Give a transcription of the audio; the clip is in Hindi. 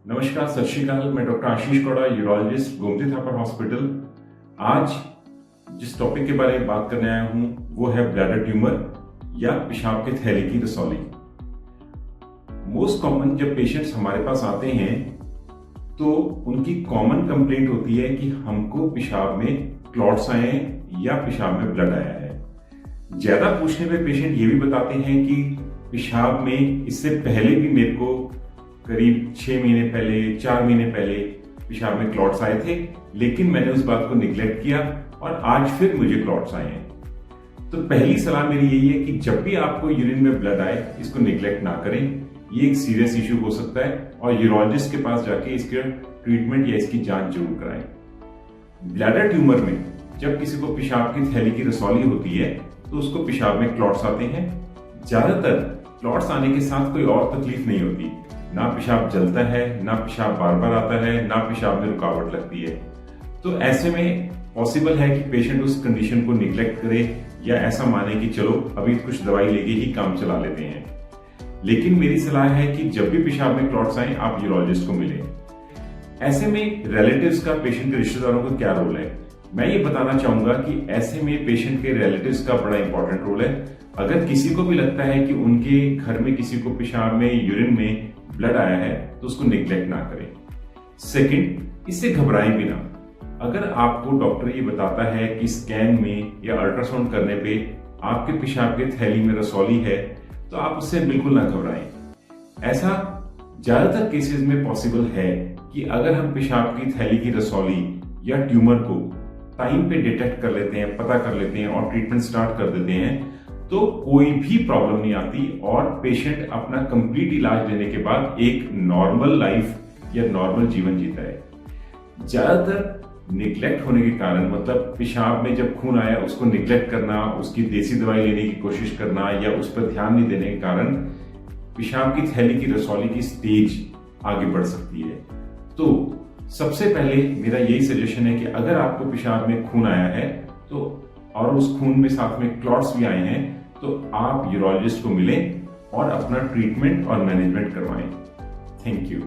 नमस्कार, सत श्री अकाल। मैं डॉक्टर आशीष कौड़ा, यूरोलॉजिस्ट, गोमती थापर हॉस्पिटल। आज जिस टॉपिक के बारे में बात करने आया हूं वो है ब्लैडर ट्यूमर या पेशाब के थैले की रसौली। मोस्ट कॉमन जब पेशेंट्स हमारे पास आते हैं तो उनकी कॉमन कंप्लेंट होती है कि हमको पेशाब में क्लॉट्स आए हैं या पेशाब में ब्लड आया है। ज्यादा पूछने पे पेशेंट ये भी बताते हैं कि पेशाब में इससे पहले भी मेरे को करीब 6 महीने पहले, 4 महीने पहले पेशाब में क्लॉट्स आए थे, लेकिन मैंने उस बात को निग्लेक्ट किया और आज फिर मुझे क्लॉट्स आए हैं। तो पहली सलाह मेरी यही है कि जब भी आपको यूरिन में ब्लड आए, इसको निग्लेक्ट ना करें। ये एक सीरियस इशू हो सकता है और यूरोलॉजिस्ट के पास जाके इसके ट्रीटमेंट या इसकी जांच जरूर कराएं। ब्लैडर ट्यूमर में जब किसी को पेशाब की थैली की रसौली होती है तो उसको पेशाब में क्लॉट्स आते हैं। ज्यादातर क्लॉट्स आने के साथ कोई और तकलीफ नहीं होती, ना पेशाब जलता है, ना पेशाब बार बार आता है, ना पेशाब में रुकावट लगती है। तो ऐसे में पॉसिबल है कि पेशेंट उस कंडीशन को निग्लेक्ट करे या ऐसा माने कि चलो अभी कुछ दवाई लेके ही काम चला लेते हैं। लेकिन मेरी सलाह है कि जब भी पेशाब में क्लॉट्स आए आप यूरोलॉजिस्ट को मिलें। ऐसे में रिलेटिव्स का पेशेंट के रिश्तेदारों का क्या रोल है, मैं ये बताना चाहूंगा कि ऐसे में पेशेंट के रिलेटिव्स का बड़ा इंपॉर्टेंट रोल है। अगर किसी को भी लगता है कि उनके घर में किसी को पेशाब में, यूरिन में ब्लड आया है तो उसको निग्लेक्ट ना करें। सेकंड, इससे घबराएं भी ना। अगर आपको डॉक्टर ये बताता है कि स्कैन में या अल्ट्रासाउंड करने पे आपके पेशाब के थैली में रसौली है तो आप उससे बिल्कुल ना घबराएं। ऐसा ज्यादातर केसेस में पॉसिबल है कि अगर हम पेशाब की थैली की रसौली या ट्यूमर को टाइम पे डिटेक्ट कर लेते हैं, पता कर लेते हैं और ट्रीटमेंट स्टार्ट कर देते हैं तो कोई भी प्रॉब्लम नहीं आती और पेशेंट अपना कंप्लीट इलाज लेने के बाद एक नॉर्मल लाइफ या नॉर्मल जीवन जीता है। ज्यादातर निग्लेक्ट होने के कारण, मतलब पेशाब में जब खून आया उसको निग्लेक्ट करना, उसकी देसी दवाई लेने की कोशिश करना या उस पर ध्यान नहीं देने के कारण पेशाब की थैली की रसौली की स्टेज आगे बढ़ सकती है। तो सबसे पहले मेरा यही सजेशन है कि अगर आपको पेशाब में खून आया है तो और उस खून में साथ में क्लॉट्स भी आए हैं तो आप यूरोलॉजिस्ट को मिलें और अपना ट्रीटमेंट और मैनेजमेंट करवाएं। Thank you.